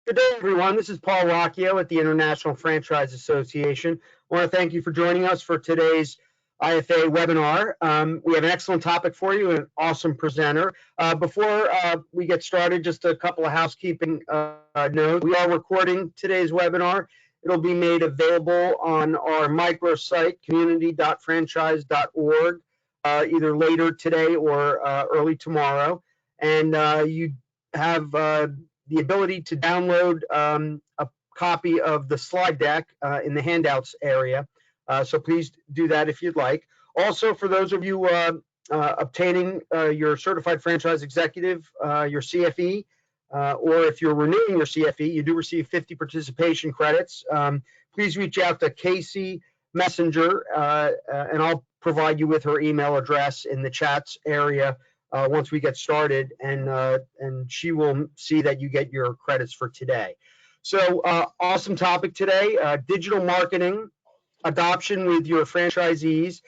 Good day, everyone. This is Paul Rocchio at the International Franchise Association. I want to thank you for joining us for today's IFA webinar. We have an excellent topic for you and an awesome presenter. Before we get started, just a couple of housekeeping notes. We are recording today's webinar. It'll be made available on our microsite, community.franchise.org, either later today or early tomorrow. And you have the ability to download a copy of the slide deck in the handouts area. So please do that if you'd like. Also, for those of you obtaining your Certified Franchise Executive, your CFE, or if you're renewing your CFE, you do receive 50 participation credits. Please reach out to Casey Messenger, and I'll provide you with her email address in the chats area once we get started, and she will see that you get your credits for today. So awesome topic today, digital marketing, adoption with your franchisees,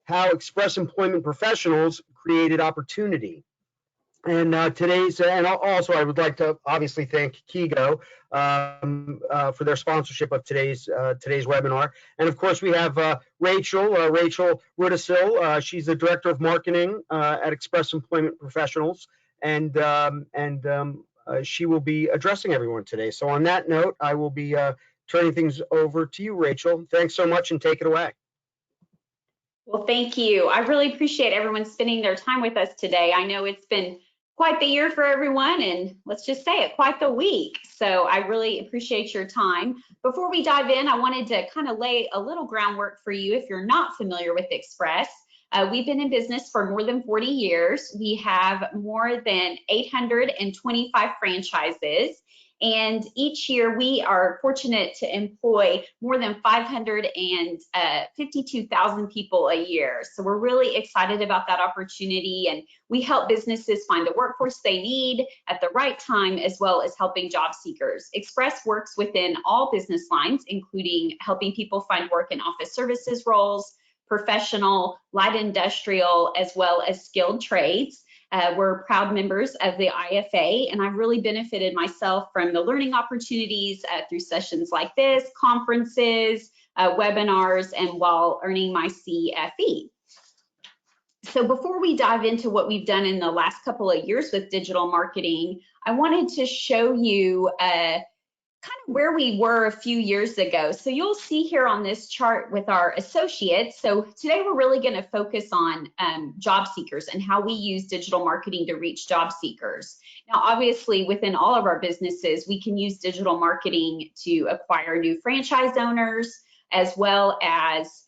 how express employment professionals created opportunity. And and also I would like to obviously thank Kigo for their sponsorship of today's webinar. And of course we have Rachel Rudisill. She's the Director of Marketing at Express Employment Professionals, and she will be addressing everyone today. So on that note, I will be turning things over to you, Rachel. Thanks so much, and take it away. Well, thank you. I really appreciate everyone spending their time with us today. I know it's been quite the year for everyone, and let's just say it, quite the week. So I really appreciate your time. Before we dive in, I wanted to kind of lay a little groundwork for you if you're not familiar with Express. We've been in business for more than 40 years. We have more than 825 franchises. And each year we are fortunate to employ more than 552,000 people a year. So we're really excited about that opportunity, and we help businesses find the workforce they need at the right time, as well as helping job seekers. Express works within all business lines, including helping people find work in office services roles, professional, light industrial, as well as skilled trades. We're proud members of the IFA, and I've really benefited myself from the learning opportunities through sessions like this, conferences, webinars, and while earning my CFE. So before we dive into what we've done in the last couple of years with digital marketing, I wanted to show you kind of where we were a few years ago. So you'll see here on this chart with our associates. So today we're really going to focus on job seekers and how we use digital marketing to reach job seekers. Now, obviously, within all of our businesses, we can use digital marketing to acquire new franchise owners, as well as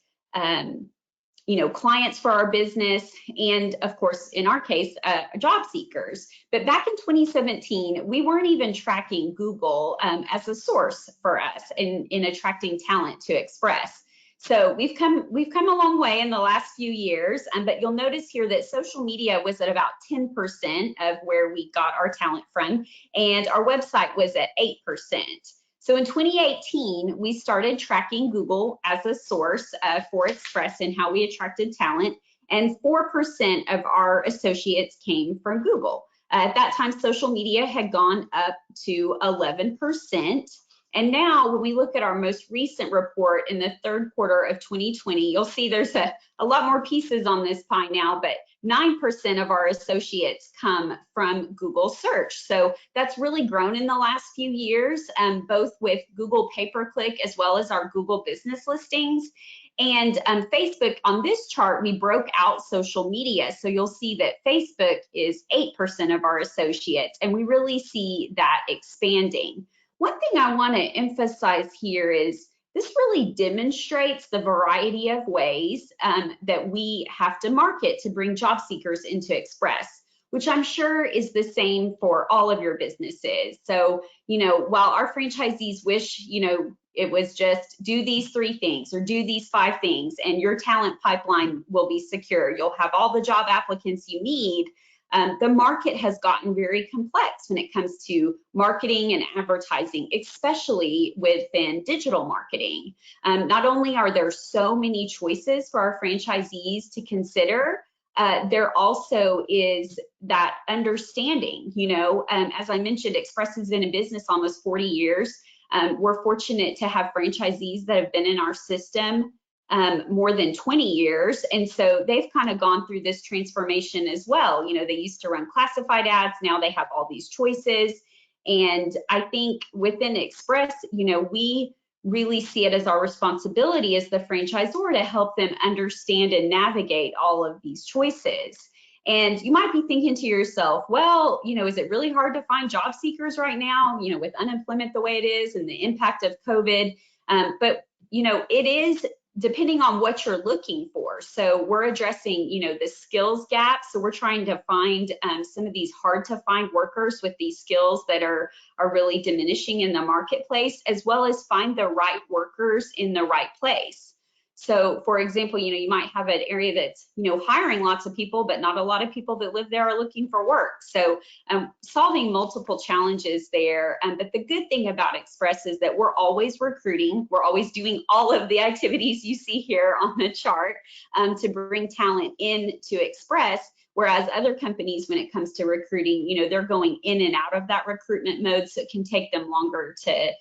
clients for our business, and of course, in our case, job seekers. But back in 2017, we weren't even tracking Google as a source for us in attracting talent to Express. So we've come a long way in the last few years, but you'll notice here that social media was at about 10% of where we got our talent from, and our website was at 8%. So in 2018, we started tracking Google as a source for Express and how we attracted talent, and 4% of our associates came from Google. At that time, social media had gone up to 11%. And now when we look at our most recent report in the third quarter of 2020, you'll see there's a lot more pieces on this pie now, but 9% of our associates come from Google search. So that's really grown in the last few years, both with Google pay-per-click as well as our Google business listings. And Facebook, on this chart, we broke out social media. So you'll see that Facebook is 8% of our associates, and we really see that expanding. One thing I want to emphasize here is this really demonstrates the variety of ways that we have to market to bring job seekers into Express, which I'm sure is the same for all of your businesses. So, while our franchisees wish, it was just do these 3 things or do these 5 things and your talent pipeline will be secure. You'll have all the job applicants you need. The market has gotten very complex when it comes to marketing and advertising, especially within digital marketing. Not only are there so many choices for our franchisees to consider, there also is that understanding, as I mentioned, Express has been in business almost 40 years. We're fortunate to have franchisees that have been in our system more than 20 years. And so they've kind of gone through this transformation as well. They used to run classified ads. Now they have all these choices. And I think within Express, we really see it as our responsibility as the franchisor to help them understand and navigate all of these choices. And you might be thinking to yourself, well, is it really hard to find job seekers right now, with unemployment the way it is and the impact of COVID? But it is depending on what you're looking for. So we're addressing, the skills gap. So we're trying to find some of these hard to find workers with these skills that are really diminishing in the marketplace, as well as find the right workers in the right place. So for example, you might have an area that's, hiring lots of people, but not a lot of people that live there are looking for work. So solving multiple challenges there. But the good thing about Express is that we're always recruiting. We're always doing all of the activities you see here on the chart to bring talent into Express. Whereas other companies, when it comes to recruiting, they're going in and out of that recruitment mode. So it can take them longer to,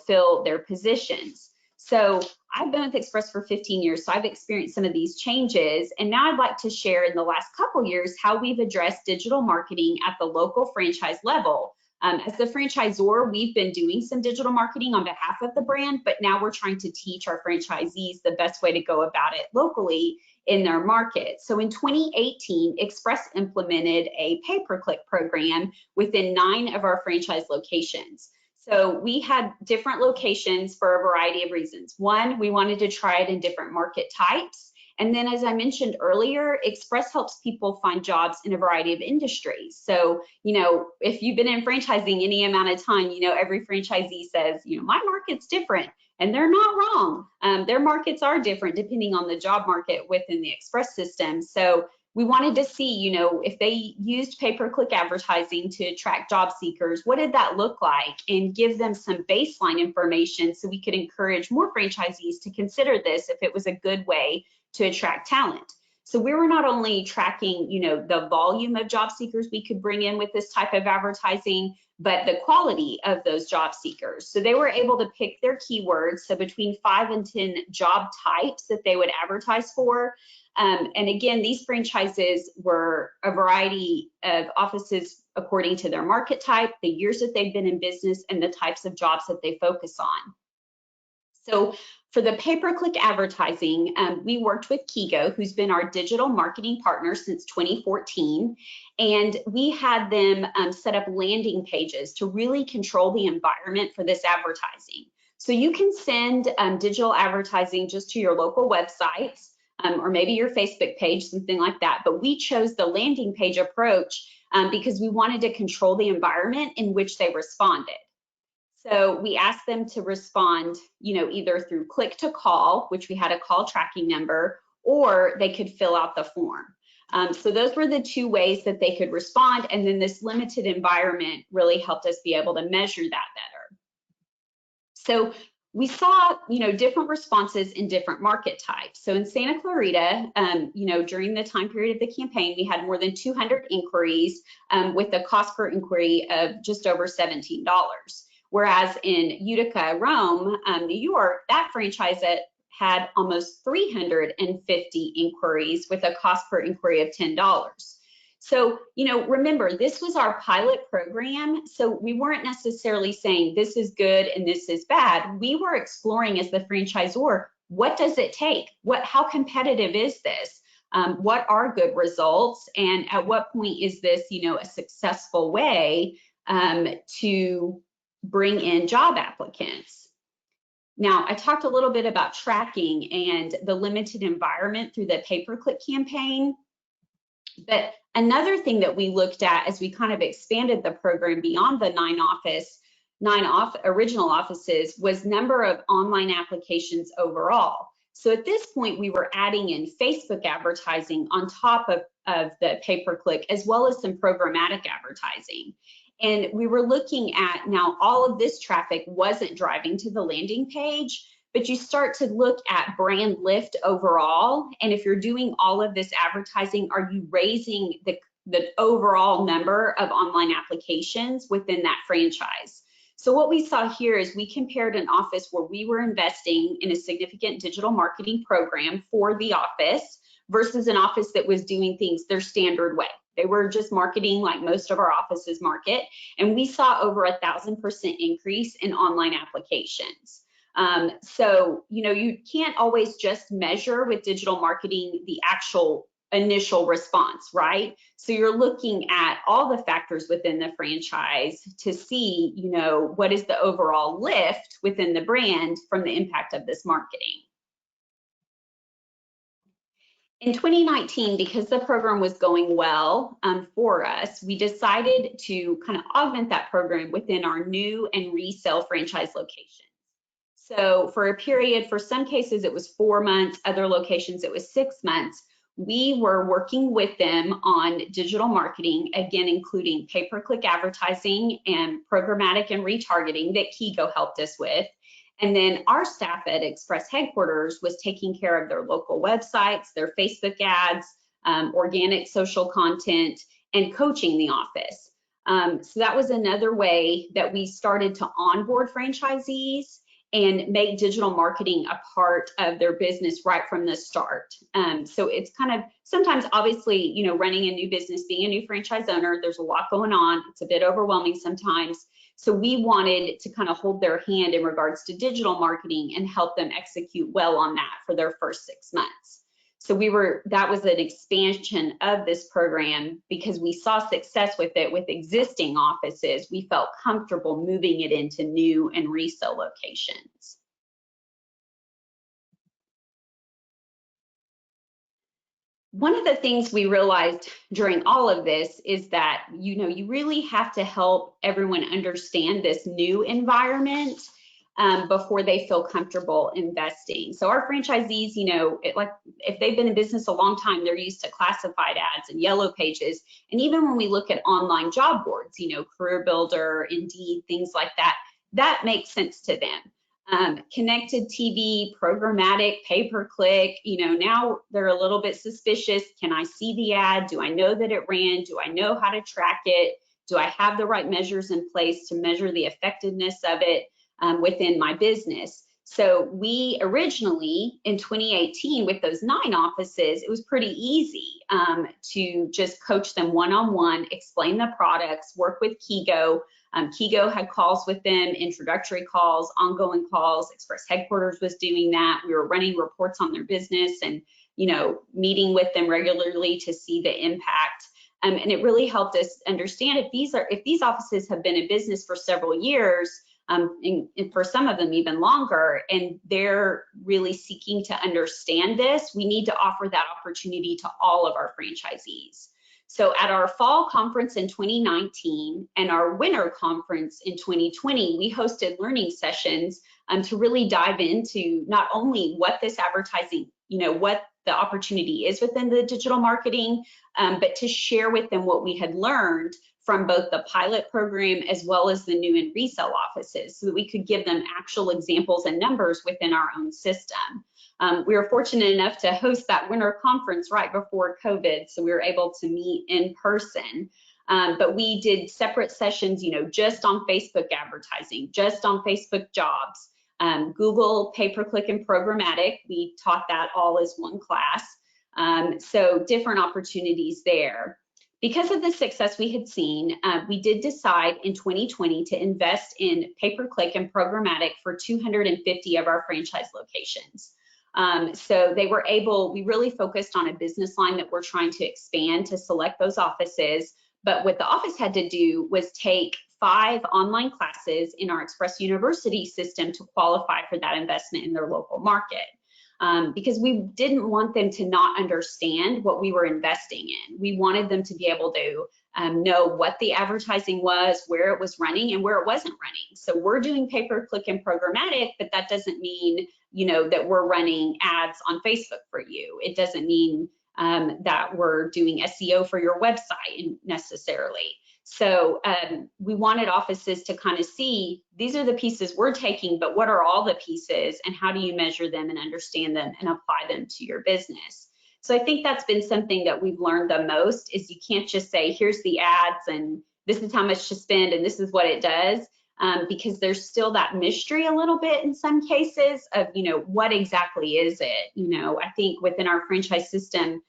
fill their positions. So I've been with Express for 15 years, so I've experienced some of these changes. And now I'd like to share in the last couple years how we've addressed digital marketing at the local franchise level. As the franchisor, we've been doing some digital marketing on behalf of the brand, but now we're trying to teach our franchisees the best way to go about it locally in their market. So in 2018, Express implemented a pay-per-click program within 9 of our franchise locations. So we had different locations for a variety of reasons. One, we wanted to try it in different market types. And then, as I mentioned earlier, Express helps people find jobs in a variety of industries. So, if you've been in franchising any amount of time, every franchisee says, my market's different. And they're not wrong. Their markets are different depending on the job market within the Express system. So we wanted to see, if they used pay-per-click advertising to attract job seekers, what did that look like? And give them some baseline information so we could encourage more franchisees to consider this if it was a good way to attract talent. So we were not only tracking, the volume of job seekers we could bring in with this type of advertising, but the quality of those job seekers. So they were able to pick their keywords, so between 5 and 10 job types that they would advertise for. And again, these franchises were a variety of offices according to their market type, the years that they've been in business, and the types of jobs that they focus on. So for the pay-per-click advertising, we worked with Kigo, who's been our digital marketing partner since 2014. And we had them set up landing pages to really control the environment for this advertising. So you can send digital advertising just to your local websites or maybe your Facebook page, something like that. But we chose the landing page approach because we wanted to control the environment in which they responded. So we asked them to respond, either through click to call, which we had a call tracking number, or they could fill out the form. So those were the 2 ways that they could respond. And then this limited environment really helped us be able to measure that better. So we saw, different responses in different market types. So in Santa Clarita, during the time period of the campaign, we had more than 200 inquiries with a cost per inquiry of just over $17. Whereas in Utica, Rome, New York, that franchise had almost 350 inquiries with a cost per inquiry of $10. So, remember, this was our pilot program. So we weren't necessarily saying this is good and this is bad. We were exploring as the franchisor, what does it take? How competitive is this? What are good results? And at what point is this, a successful way to bring in job applicants? Now, I talked a little bit about tracking and the limited environment through the pay-per-click campaign. But another thing that we looked at as we kind of expanded the program beyond the 9 original offices was number of online applications overall. So at this point, we were adding in Facebook advertising on top of the pay-per-click, as well as some programmatic advertising. And we were looking at, now all of this traffic wasn't driving to the landing page, but you start to look at brand lift overall. And if you're doing all of this advertising, are you raising the overall number of online applications within that franchise? So what we saw here is we compared an office where we were investing in a significant digital marketing program for the office versus an office that was doing things their standard way. They were just marketing like most of our offices market, and we saw over 1,000% increase in online applications. So, you can't always just measure with digital marketing the actual initial response, right? So you're looking at all the factors within the franchise to see, what is the overall lift within the brand from the impact of this marketing. In 2019, because the program was going well for us, we decided to kind of augment that program within our new and resale franchise locations. So for a period, for some cases, it was 4 months, other locations, it was 6 months. We were working with them on digital marketing, again, including pay-per-click advertising and programmatic and retargeting that Kigo helped us with. And then our staff at Express headquarters was taking care of their local websites, their Facebook ads, organic social content, and coaching the office. So that was another way that we started to onboard franchisees and make digital marketing a part of their business right from the start. So it's kind of, sometimes obviously, running a new business, being a new franchise owner, there's a lot going on. It's a bit overwhelming sometimes. So we wanted to kind of hold their hand in regards to digital marketing and help them execute well on that for their first 6 months. So that was an expansion of this program because we saw success with it with existing offices. We felt comfortable moving it into new and resale locations. One of the things we realized during all of this is that, you really have to help everyone understand this new environment before they feel comfortable investing. So our franchisees, if they've been in business a long time, they're used to classified ads and yellow pages. And even when we look at online job boards, Career Builder, Indeed, things like that, that makes sense to them. Connected TV, programmatic, pay-per-click, now they're a little bit suspicious. Can I see the ad? Do I know that it ran? Do I know how to track it? Do I have the right measures in place to measure the effectiveness of it within my business? So we originally, in 2018, with those 9 offices, it was pretty easy to just coach them one-on-one, explain the products, work with Kigo. Kigo had calls with them, introductory calls, ongoing calls. Express headquarters was doing that. We were running reports on their business and, meeting with them regularly to see the impact. And it really helped us understand if these offices have been in business for several years, and for some of them even longer, and they're really seeking to understand this, we need to offer that opportunity to all of our franchisees. So at our fall conference in 2019 and our winter conference in 2020, we hosted learning sessions to really dive into not only what this advertising, what the opportunity is within the digital marketing, but to share with them what we had learned from both the pilot program as well as the new and resale offices so that we could give them actual examples and numbers within our own system. We were fortunate enough to host that winter conference right before COVID, so we were able to meet in person. But we did separate sessions, just on Facebook advertising, just on Facebook jobs, Google pay-per-click and programmatic. We taught that all as one class. So different opportunities there. Because of the success we had seen, we did decide in 2020 to invest in pay-per-click and programmatic for 250 of our franchise locations. So we really focused on a business line that we're trying to expand to select those offices. But what the office had to do was take 5 online classes in our Express University system to qualify for that investment in their local market. Because we didn't want them to not understand what we were investing in. We wanted them to be able to know what the advertising was, where it was running, and where it wasn't running. So we're doing pay-per-click and programmatic, but that doesn't mean, that we're running ads on Facebook for you. It doesn't mean that we're doing SEO for your website necessarily. So we wanted offices to kind of see, these are the pieces we're taking, but what are all the pieces and how do you measure them and understand them and apply them to your business? So I think that's been something that we've learned the most, is you can't just say, here's the ads and this is how much to spend and this is what it does, because there's still that mystery a little bit in some cases of, what exactly is it? I think within our franchise system,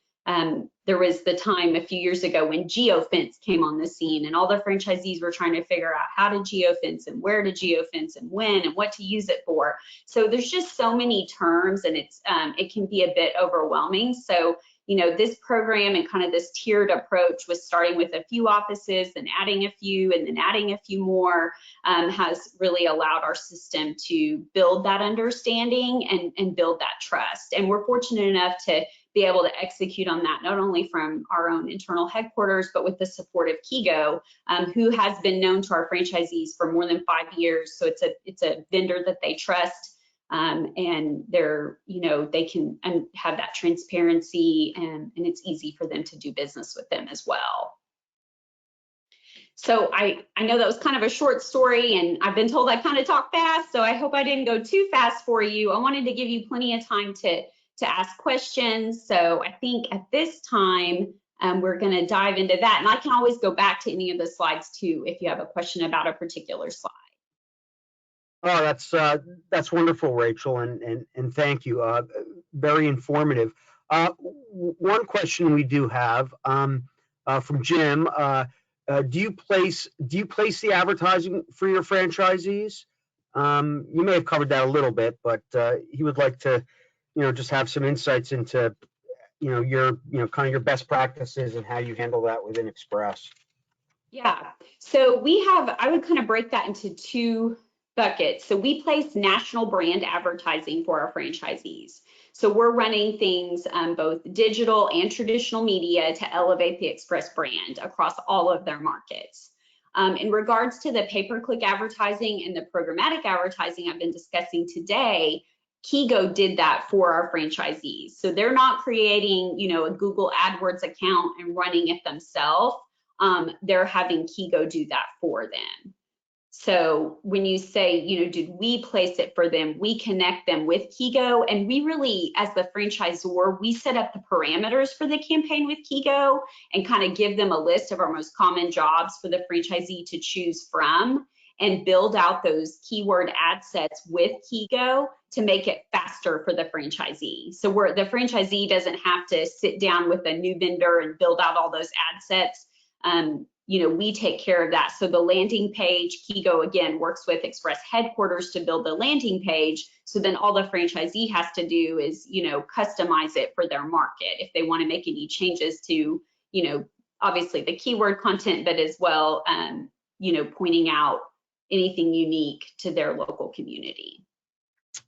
there was the time a few years ago when geofence came on the scene, and all the franchisees were trying to figure out how to geofence and where to geofence and when and what to use it for. So there's just so many terms, and it can be a bit overwhelming. So this program and kind of this tiered approach was starting with a few offices and adding a few and then adding a few more, has really allowed our system to build that understanding and build that trust. And we're fortunate enough to be able to execute on that, not only from our own internal headquarters, but with the support of Kigo, who has been known to our franchisees for more than 5 years. So it's a vendor that they trust, and they can have that transparency, and it's easy for them to do business with them as well. So I know that was kind of a short story, and I've been told I kind of talk fast, so I hope I didn't go too fast for you. I wanted to give you plenty of time to ask questions. So I think at this time, we're going to dive into that. And I can always go back to any of the slides too, if you have a question about a particular slide. Oh, that's wonderful, Rachel, and thank you. Very informative. One question we do have from Jim: do you place the advertising for your franchisees? You may have covered that a little bit, but he would like to, just have some insights into, your, kind of your best practices and how you handle that within Express. Yeah. So I would kind of break that into two buckets. So we place national brand advertising for our franchisees. So we're running things, both digital and traditional media, to elevate the Express brand across all of their markets. In regards to the pay-per-click advertising and the programmatic advertising I've been discussing today, Kigo did that for our franchisees. So they're not creating, a Google AdWords account and running it themselves. They're having Kigo do that for them. So when you say, did we place it for them, we connect them with Kigo, and we really, as the franchisor, we set up the parameters for the campaign with Kigo and kind of give them a list of our most common jobs for the franchisee to choose from, and build out those keyword ad sets with Kigo to make it faster for the franchisee. So the franchisee doesn't have to sit down with a new vendor and build out all those ad sets. We take care of that. So the landing page, Kigo again works with Express headquarters to build the landing page. So then all the franchisee has to do is, customize it for their market. If they want to make any changes to, obviously the keyword content, but as well, pointing out anything unique to their local community.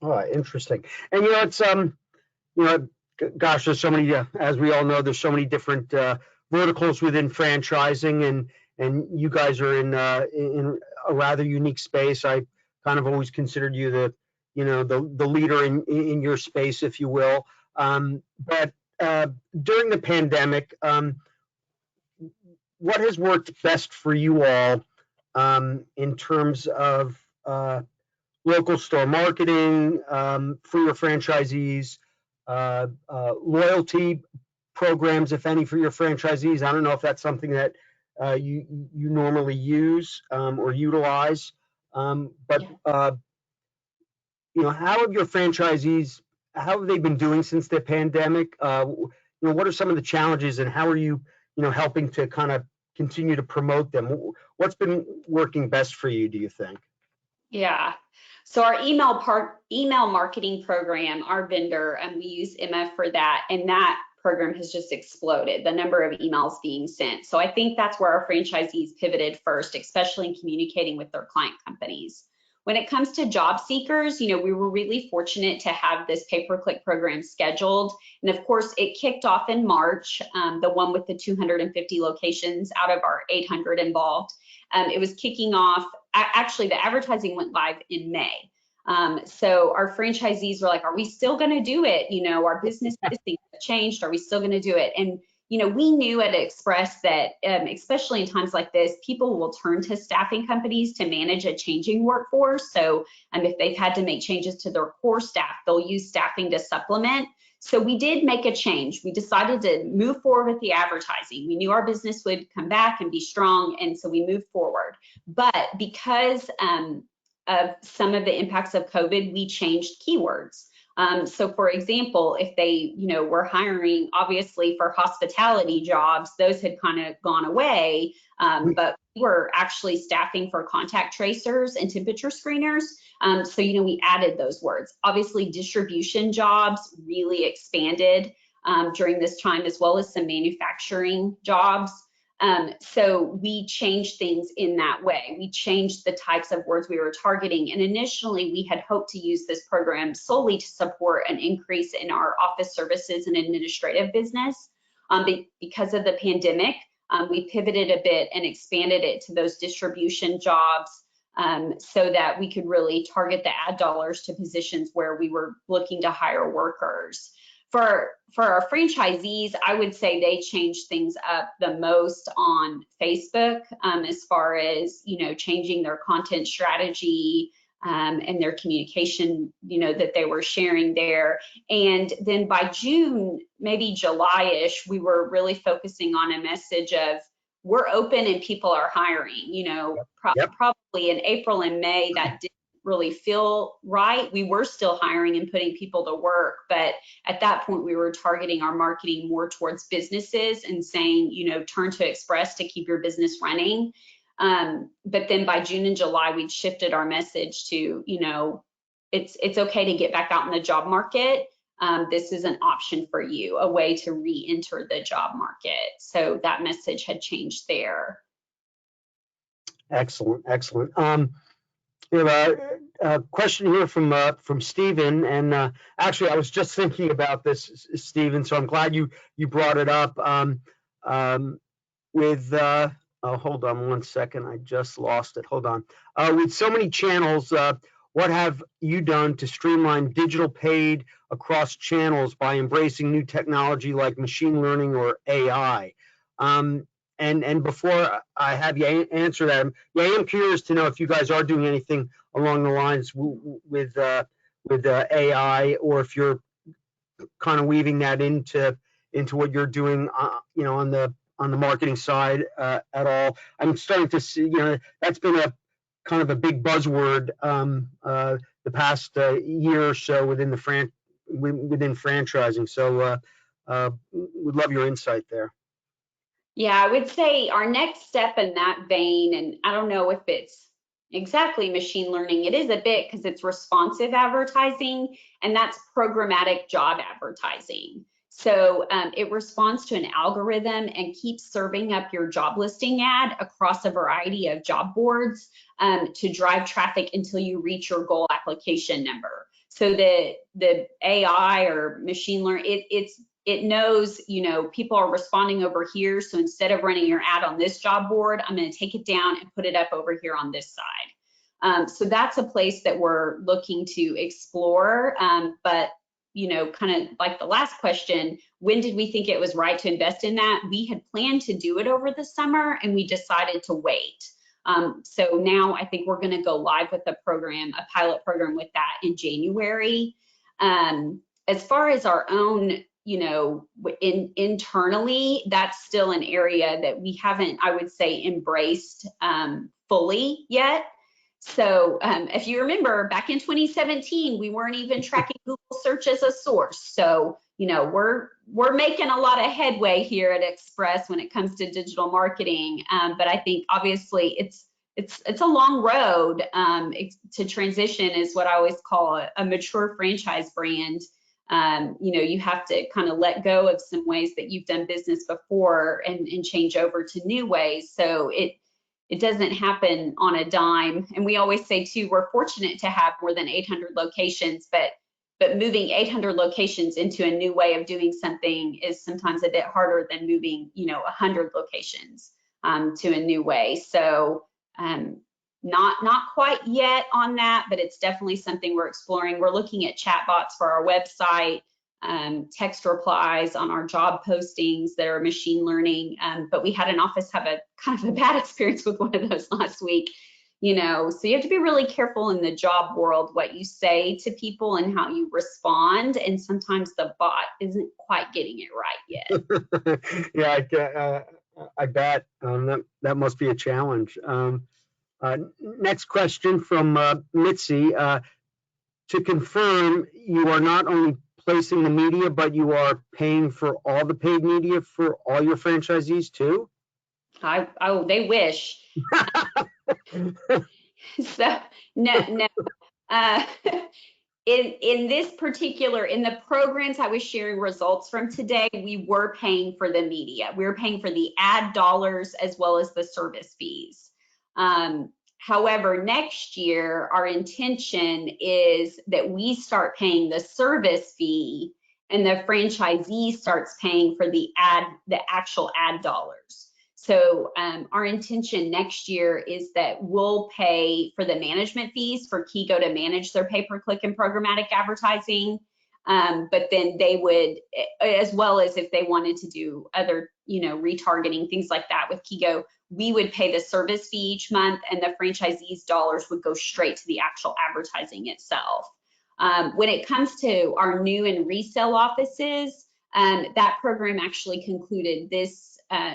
Oh, interesting. And it's gosh, there's so many, as we all know, there's so many different verticals within franchising, and you guys are in a rather unique space. I kind of always considered you the leader in your space, if you will. But during the pandemic, what has worked best for you all in terms of local store marketing for your franchisees, loyalty programs, if any, for your franchisees? I don't know if that's something that you normally use or utilize, but how have your franchisees, how have they been doing since the pandemic? What are some of the challenges, and how are you, helping to kind of continue to promote them? What's been working best for you, do you think? Yeah. So our email marketing program, our vendor, and we use MF for that, and that program has just exploded, the number of emails being sent. So I think that's where our franchisees pivoted first, especially in communicating with their client companies. When it comes to job seekers, we were really fortunate to have this pay-per-click program scheduled. And of course, it kicked off in March, the one with the 250 locations out of our 800 involved. It was kicking off, actually the advertising went live in May. So our franchisees were like, are we still going to do it? Our business things have changed. Are we still going to do it? And, we knew at Express that, especially in times like this, people will turn to staffing companies to manage a changing workforce. So if they've had to make changes to their core staff, they'll use staffing to supplement. So we did make a change. We decided to move forward with the advertising. We knew our business would come back and be strong, and so we moved forward. But because of some of the impacts of COVID, we changed keywords. So for example, if they, were hiring obviously for hospitality jobs, those had kind of gone away, but we were actually staffing for contact tracers and temperature screeners. So, we added those words. Obviously, distribution jobs really expanded during this time, as well as some manufacturing jobs. So we changed things in that way. We changed the types of words we were targeting. And initially, we had hoped to use this program solely to support an increase in our office services and administrative business. Because of the pandemic, we pivoted a bit and expanded it to those distribution jobs so that we could really target the ad dollars to positions where we were looking to hire workers. For our franchisees, I would say they changed things up the most on Facebook as far as, changing their content strategy and their communication, that they were sharing there. And then by June, maybe July-ish, we were really focusing on a message of we're open and people are hiring, probably in April and May that didn't really feel right. We were still hiring and putting people to work, but at that point we were targeting our marketing more towards businesses and saying, turn to Express to keep your business running. But then by June and July, we'd shifted our message to, it's okay to get back out in the job market. This is an option for you, a way to re-enter the job market. So that message had changed there. Excellent. We have a question here from Stephen, and actually I was just thinking about this, Stephen, so I'm glad you brought it up. Hold on one second, I just lost it. Hold on. With so many channels, what have you done to streamline digital paid across channels by embracing new technology like machine learning or AI? And before I have you answer that, I am curious to know if you guys are doing anything along the lines with AI, or if you're kind of weaving that into what you're doing, on the marketing side at all. I'm starting to see, that's been a kind of a big buzzword the past year or so within franchising. So would love your insight there. Yeah, I would say our next step in that vein, and I don't know if it's exactly machine learning, it is a bit because it's responsive advertising, and that's programmatic job advertising. So it responds to an algorithm and keeps serving up your job listing ad across a variety of job boards to drive traffic until you reach your goal application number. So the AI or machine learning, it knows, people are responding over here. So instead of running your ad on this job board, I'm going to take it down and put it up over here on this side. So that's a place that we're looking to explore. But, kind of like the last question, when did we think it was right to invest in that? We had planned to do it over the summer and we decided to wait. So now I think we're going to go live with a pilot program with that in January. As far as our own, internally, that's still an area that we haven't, I would say, embraced fully yet. So if you remember back in 2017, we weren't even tracking Google search as a source. So, we're making a lot of headway here at Express when it comes to digital marketing. But I think obviously it's a long road to transition, is what I always call a mature franchise brand. You have to kind of let go of some ways that you've done business before and change over to new ways. So it doesn't happen on a dime. And we always say too, we're fortunate to have more than 800 locations, but moving 800 locations into a new way of doing something is sometimes a bit harder than moving, 100 locations to a new way. So not quite yet on that, but it's definitely something we're exploring. We're looking at chatbots for our website. text replies on our job postings that are machine learning. But we had an office have a kind of a bad experience with one of those last week. You know, so you have to be really careful in the job world what you say to people and how you respond. And sometimes the bot isn't quite getting it right yet. Yeah, I bet that must be a challenge. Next question from Mitzi. To confirm, you are not only placing the media, but you are paying for all the paid media for all your franchisees too? They wish. So no. In this particular, in the programs I was sharing results from today, we were paying for the media. We were paying for the ad dollars as well as the service fees. However, next year, our intention is that we start paying the service fee and the franchisee starts paying for the actual ad dollars. So our intention next year is that we'll pay for the management fees for Kigo to manage their pay-per-click and programmatic advertising. But then they would, as well as if they wanted to do other, retargeting, things like that with Kigo, we would pay the service fee each month and the franchisees' dollars would go straight to the actual advertising itself. When it comes to our new and resale offices, that program actually concluded this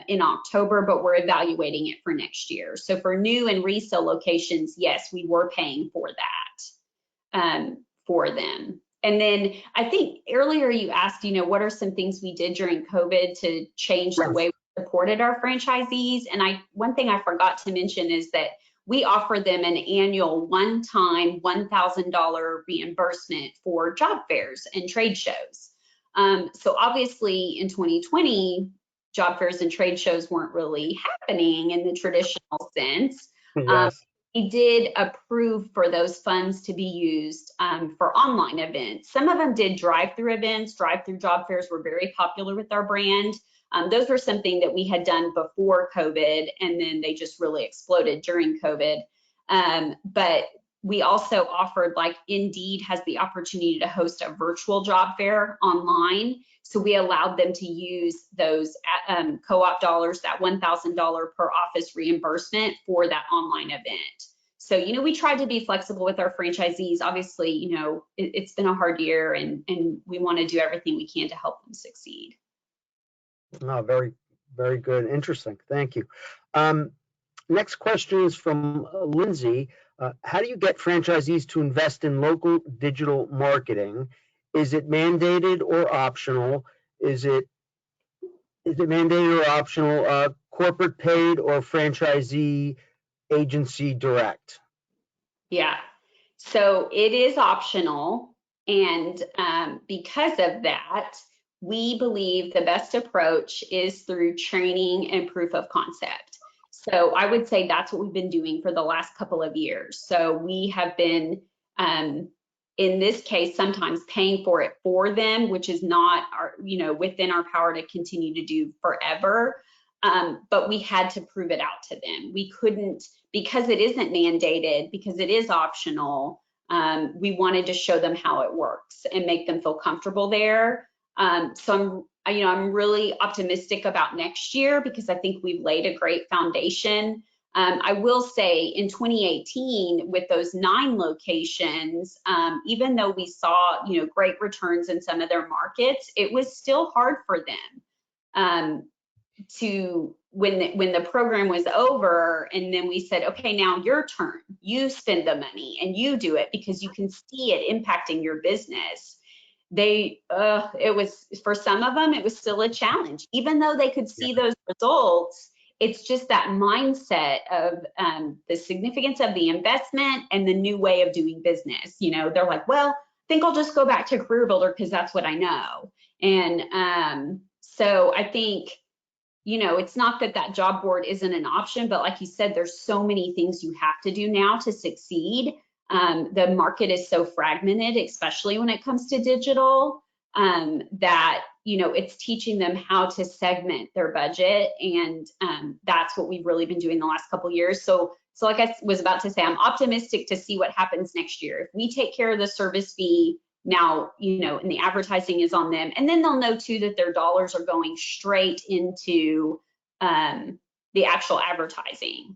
in October, but we're evaluating it for next year. So for new and resale locations, yes, we were paying for that for them. And then I think earlier you asked, what are some things we did during COVID to change the way we supported our franchisees? And one thing I forgot to mention is that we offer them an annual one-time $1,000 reimbursement for job fairs and trade shows. So obviously in 2020, job fairs and trade shows weren't really happening in the traditional sense. Yes. We did approve for those funds to be used for online events. Some of them did drive-through events. Drive-through job fairs were very popular with our brand. Those were something that we had done before COVID, and then they just really exploded during COVID. But we also offered, like Indeed has the opportunity to host a virtual job fair online. So we allowed them to use those co-op dollars, that $1,000 per office reimbursement for that online event. So, we tried to be flexible with our franchisees. Obviously, it's been a hard year and we want to do everything we can to help them succeed. Oh, very, very good. Interesting. Thank you. Next question is from Lindsay. How do you get franchisees to invest in local digital marketing? Is it mandated or optional? Is it mandated or optional, corporate paid or franchisee agency direct? Yeah, so it is optional. And because of that, we believe the best approach is through training and proof of concept. So I would say that's what we've been doing for the last couple of years. So we have been, in this case, sometimes paying for it for them, which is not within our power to continue to do forever. But we had to prove it out to them. We couldn't, because it isn't mandated, because it is optional. We wanted to show them how it works and make them feel comfortable there. So I'm really optimistic about next year because I think we've laid a great foundation. I will say in 2018, with those 9 locations, even though we saw, great returns in some of their markets, it was still hard for them when the program was over and then we said, okay, now your turn, you spend the money and you do it because you can see it impacting your business. It was, for some of them, it was still a challenge, even though they could see those results. It's just that mindset of the significance of the investment and the new way of doing business. They're like, well, I think I'll just go back to Career Builder because that's what I know. And so I think, it's not that job board isn't an option, but like you said, there's so many things you have to do now to succeed. The market is so fragmented, especially when it comes to digital, that, it's teaching them how to segment their budget. And that's what we've really been doing the last couple of years. So like I was about to say, I'm optimistic to see what happens next year. If we take care of the service fee now, and the advertising is on them. And then they'll know too that their dollars are going straight into the actual advertising.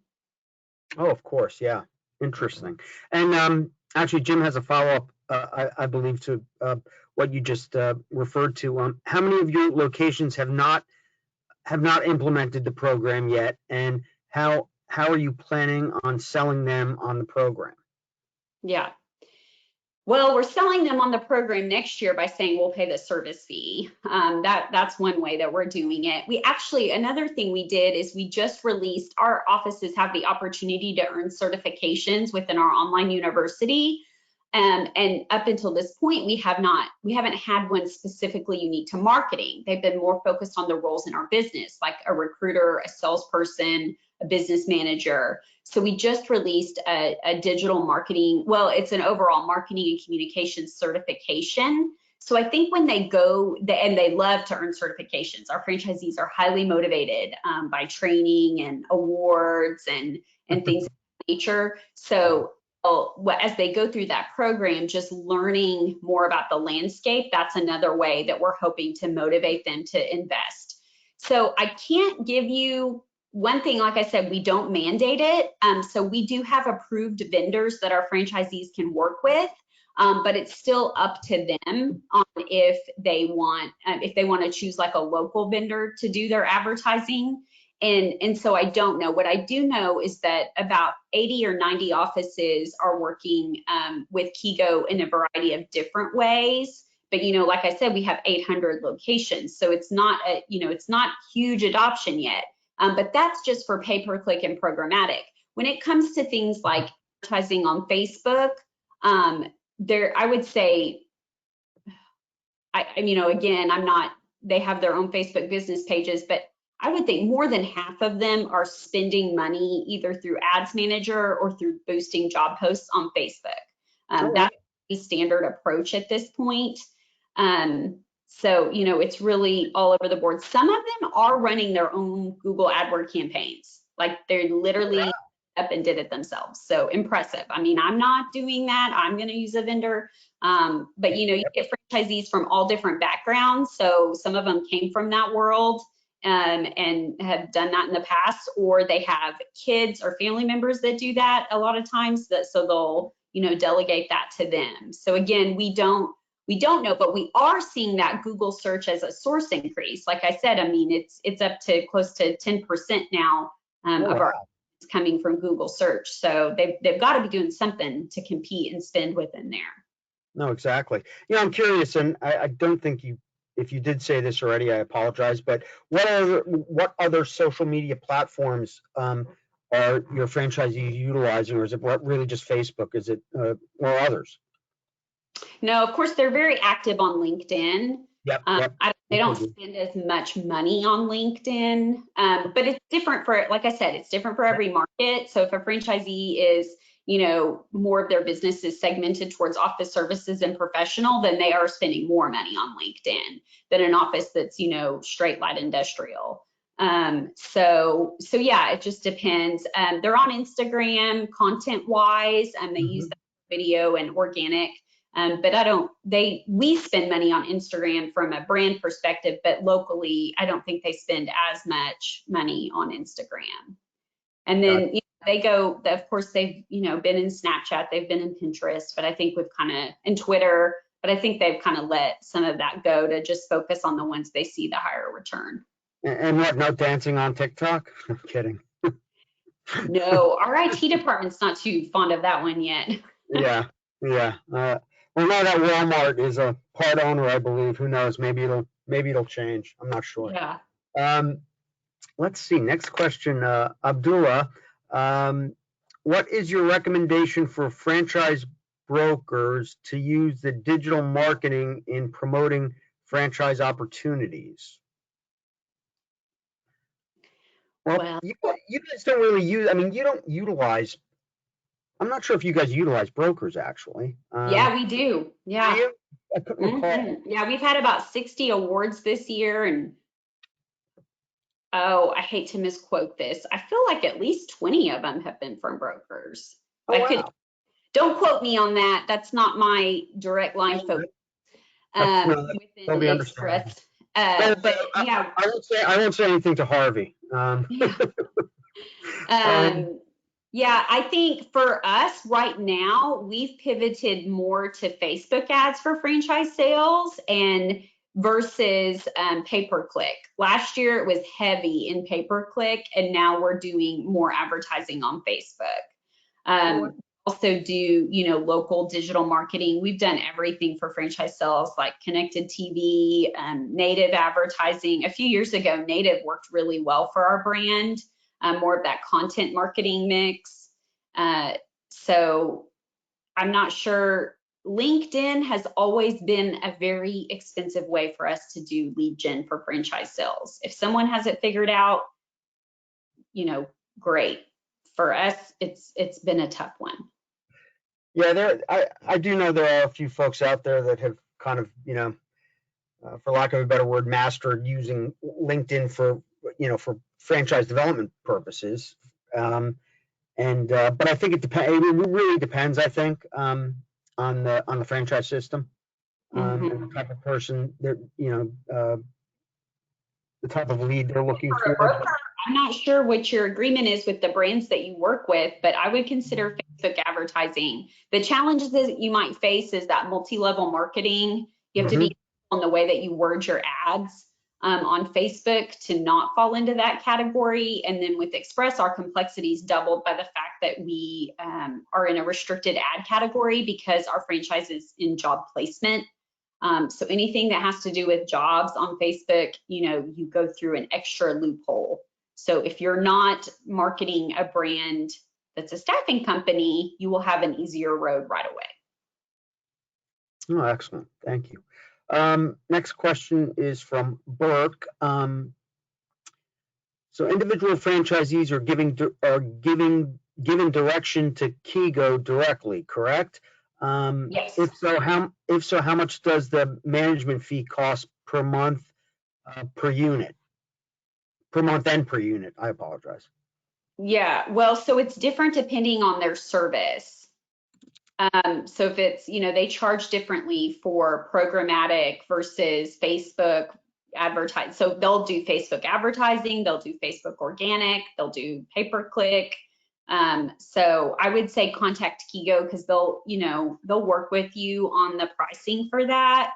Oh, of course. Yeah. Interesting. And actually, Jim has a follow-up, I believe, to what you just referred to. How many of your locations have not implemented the program yet, and how are you planning on selling them on the program? Yeah. Well, we're selling them on the program next year by saying we'll pay the service fee. That's one way that we're doing it. We actually, another thing we did is we just released, our offices have the opportunity to earn certifications within our online university. And up until this point, we haven't had one specifically unique to marketing. They've been more focused on the roles in our business, like a recruiter, a salesperson, a business manager. So we just released a digital marketing, well, it's an overall marketing and communications certification. So I think when they go, and they love to earn certifications, our franchisees are highly motivated by training and awards and things of that nature. So as they go through that program, just learning more about the landscape, that's another way that we're hoping to motivate them to invest. So I can't give you one thing, like I said, we don't mandate it. So we do have approved vendors that our franchisees can work with, but it's still up to them on if they want to choose like a local vendor to do their advertising. And so I don't know. What I do know is that about 80 or 90 offices are working with Kigo in a variety of different ways. But like I said, we have 800 locations, so it's not it's not huge adoption yet. But that's just for pay-per-click and programmatic. When it comes to things like advertising on Facebook, I would say, again, they have their own Facebook business pages, but I would think more than half of them are spending money either through Ads Manager or through boosting job posts on Facebook. That's a standard approach at this point. So, it's really all over the board. Some of them are running their own Google AdWords campaigns. Like they literally up and did it themselves. So impressive. I'm not doing that. I'm going to use a vendor. But, you get franchisees from all different backgrounds. So some of them came from that world and have done that in the past, or they have kids or family members that do that a lot of times. So they'll, delegate that to them. So again, we don't know, but we are seeing that Google search as a source increase. Like I said, it's up to close to 10% now of our coming from Google search. So they've got to be doing something to compete and spend within there. No, exactly. I'm curious, and I don't think if you did say this already, I apologize, but what other social media platforms are your franchisees utilizing, or is it really just Facebook? Is it or others? No, of course, they're very active on LinkedIn. Yep. They don't spend as much money on LinkedIn, but it's different like I said, it's different for every market. So if a franchisee is, more of their business is segmented towards office services and professional, then they are spending more money on LinkedIn than an office that's, straight light industrial. So yeah, it just depends. They're on Instagram content wise, and they use video and organic. But we spend money on Instagram from a brand perspective, but locally, I don't think they spend as much money on Instagram. And then they go, of course, they've, been in Snapchat, they've been in Pinterest, but I think in Twitter, but I think they've kind of let some of that go to just focus on the ones they see the higher return. And what, no dancing on TikTok? I'm kidding. No, our IT department's not too fond of that one yet. Yeah. Well, now that Walmart is a part owner, I believe. Who knows? Maybe it'll change. I'm not sure. Yeah. Let's see. Next question, Abdullah. What is your recommendation for franchise brokers to use the digital marketing in promoting franchise opportunities? Well, you guys don't really use. You don't utilize. I'm not sure if you guys utilize brokers actually. Yeah, we do. Yeah. Do you? I couldn't recall. Yeah, we've had about 60 awards this year, and I hate to misquote this. I feel like at least 20 of them have been from brokers. Oh, wow. Don't quote me on that. That's not my direct line focus. No, that's within totally understandable. Express. But Yeah, I won't say anything to Harvey. yeah. Um, Yeah, I think for us right now, we've pivoted more to Facebook ads for franchise sales and versus pay-per-click. Last year it was heavy in pay-per-click, and now we're doing more advertising on Facebook. Also do, local digital marketing. We've done everything for franchise sales, like connected TV, native advertising. A few years ago, native worked really well for our brand, more of that content marketing mix. So I'm not sure. LinkedIn has always been a very expensive way for us to do lead gen for franchise sales. If someone has it figured out, great. For us, it's been a tough one. yeah, I do know there are a few folks out there that have kind of, for lack of a better word, mastered using LinkedIn for, for franchise development purposes. But I think it depends. It really depends, I think, on the franchise system, and the type of person that, the type of lead they're looking For a for. broker, I'm not sure what your agreement is with the brands that you work with, but I would consider Facebook advertising. The challenges that you might face is that multi-level marketing. You have to be on the way that you word your ads on Facebook to not fall into that category. And then with Express, our complexity is doubled by the fact that we are in a restricted ad category because our franchise is in job placement. So anything that has to do with jobs on Facebook, you go through an extra loophole. So if you're not marketing a brand that's a staffing company, you will have an easier road right away. Oh, excellent. Thank you. Next question is from Burke. So individual franchisees are given direction to Kigo directly, correct? Yes. If so, how much does the management fee cost per month, per unit? Per month and per unit, I apologize. Yeah, well, so it's different depending on their service. So if it's, they charge differently for programmatic versus Facebook advertise. So they'll do Facebook advertising, they'll do Facebook organic, they'll do pay-per-click. So I would say contact Kigo because they'll work with you on the pricing for that.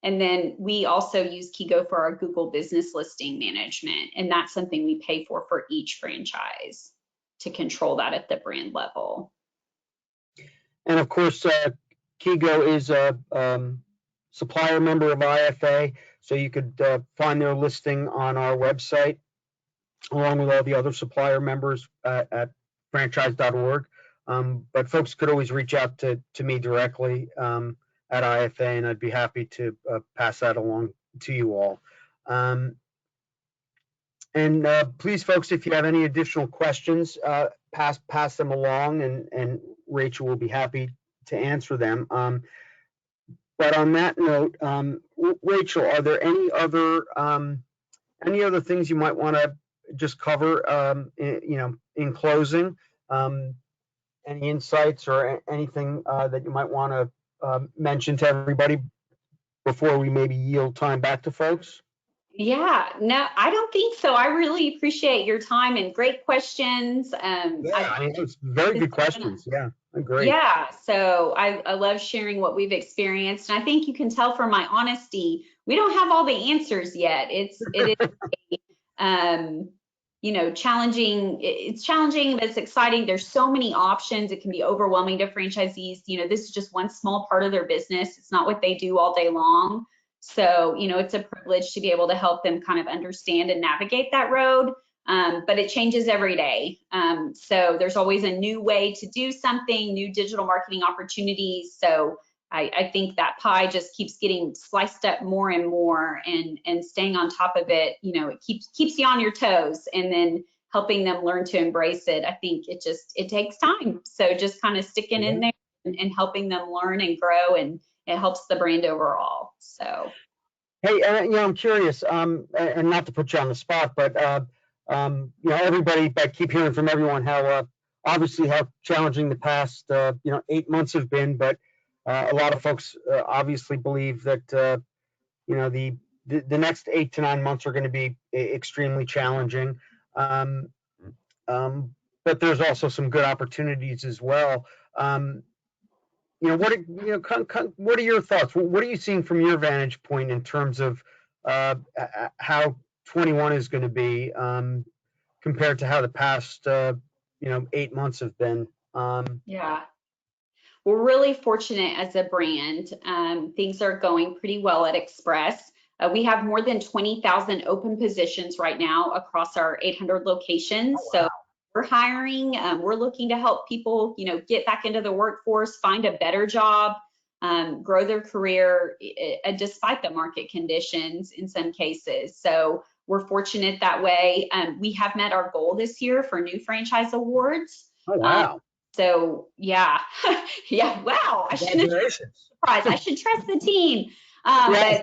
And then we also use Kigo for our Google business listing management. And that's something we pay for each franchise to control that at the brand level. And of course, Kigo is a supplier member of IFA, so you could find their listing on our website, along with all the other supplier members at franchise.org. But folks could always reach out to me directly at IFA, and I'd be happy to pass that along to you all. And please, folks, if you have any additional questions, pass them along, and Rachel will be happy to answer them. But on that note, Rachel, are there any other things you might want to just cover, in closing? Any insights or anything that you might want to mention to everybody before we maybe yield time back to folks? Yeah, no, I don't think so. I really appreciate your time and great questions. It's very good questions. Yeah, great. Yeah, so I love sharing what we've experienced. And I think you can tell from my honesty, we don't have all the answers yet. It is challenging. It's challenging, but it's exciting. There's so many options. It can be overwhelming to franchisees. This is just one small part of their business. It's not what they do all day long. So, it's a privilege to be able to help them kind of understand and navigate that road. But it changes every day. So there's always a new way to do something, new digital marketing opportunities. So I think that pie just keeps getting sliced up more and more, and staying on top of it, it keeps you on your toes, and then helping them learn to embrace it. I think it takes time. So just kind of sticking in there and helping them learn and grow, and it helps the brand overall. So. Hey, I'm curious, and not to put you on the spot, but everybody, I keep hearing from everyone how obviously how challenging the past 8 months have been, but A lot of folks obviously believe that you know the next 8 to 9 months are going to be extremely challenging. Um, but there's also some good opportunities as well. You know, what are your thoughts? What are you seeing from your vantage point in terms of how 21 is going to be compared to how the past 8 months have been? Yeah. We're really fortunate as a brand. Things are going pretty well at Express. We have more than 20,000 open positions right now across our 800 locations. Oh, So wow. we're hiring. We're looking to help people, get back into the workforce, find a better job, grow their career, despite the market conditions in some cases. So we're fortunate that way. We have met our goal this year for new franchise awards. Oh, Um, wow. so yeah, yeah. Wow, I shouldn't have Congratulations. surprised. I should trust the team. Yes.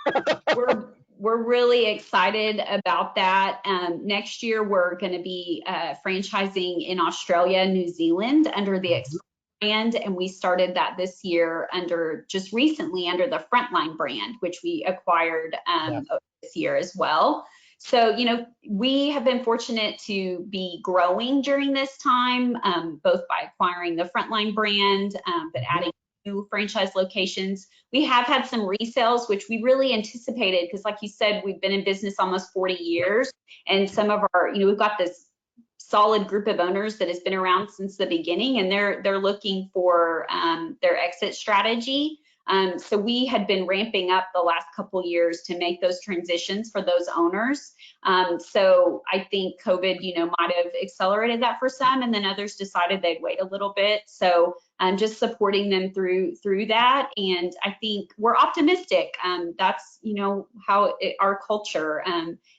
But we're really excited about that. Next year we're going to be franchising in Australia, New Zealand under the Express brand, and we started that this year just recently under the Frontline brand, which we acquired Yes. this year as well. So, we have been fortunate to be growing during this time, both by acquiring the Frontline brand, but adding new franchise locations. We have had some resales, which we really anticipated because, like you said, we've been in business almost 40 years. And some of our, we've got this solid group of owners that has been around since the beginning, and they're looking for their exit strategy. So we had been ramping up the last couple years to make those transitions for those owners. So I think COVID, might have accelerated that for some, and then others decided they'd wait a little bit. So just supporting them through that. And I think we're optimistic. That's, how our culture,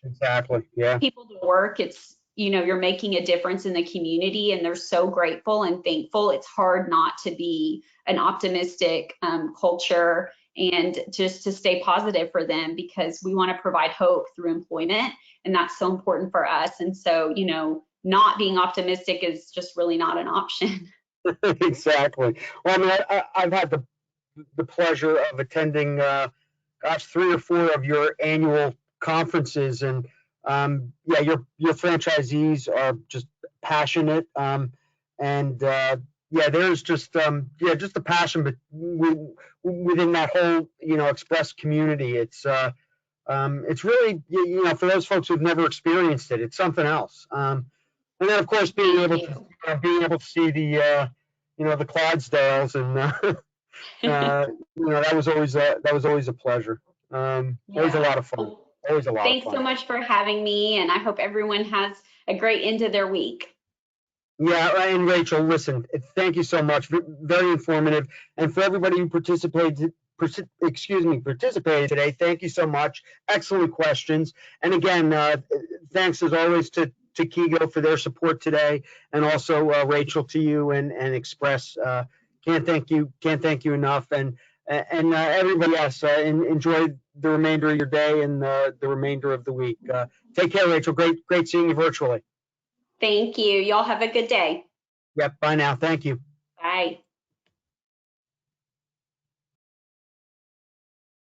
Exactly. Yeah. people to work. It's, you're making a difference in the community, and they're so grateful and thankful. It's hard not to be an optimistic culture and just to stay positive for them, because we want to provide hope through employment, and that's so important for us. And so, not being optimistic is just really not an option. Exactly. Well, I mean, I've had the pleasure of attending, 3 or 4 of your annual conferences, and yeah, your franchisees are just passionate, and yeah, there's just just the passion, but within that whole Express community, it's really for those folks who've never experienced it, it's something else. And then of course Thank you. being able to see the Clydesdales and that was always a pleasure. Always a Yeah. lot of fun. Well, Always a lot of thanks so fun. much for having me, and I hope everyone has a great end of their week. Yeah, and Rachel, listen, thank you so much. Very informative. And for everybody who participated today, thank you so much. Excellent questions. And again, thanks as always to Kigo for their support today, and also Rachel, to you and Express. Can't thank you enough. And everybody else, enjoy the remainder of your day and the remainder of the week. Take care, Rachel. Great seeing you virtually. Thank you. Y'all have a good day. Yep. Bye now. Thank you. Bye.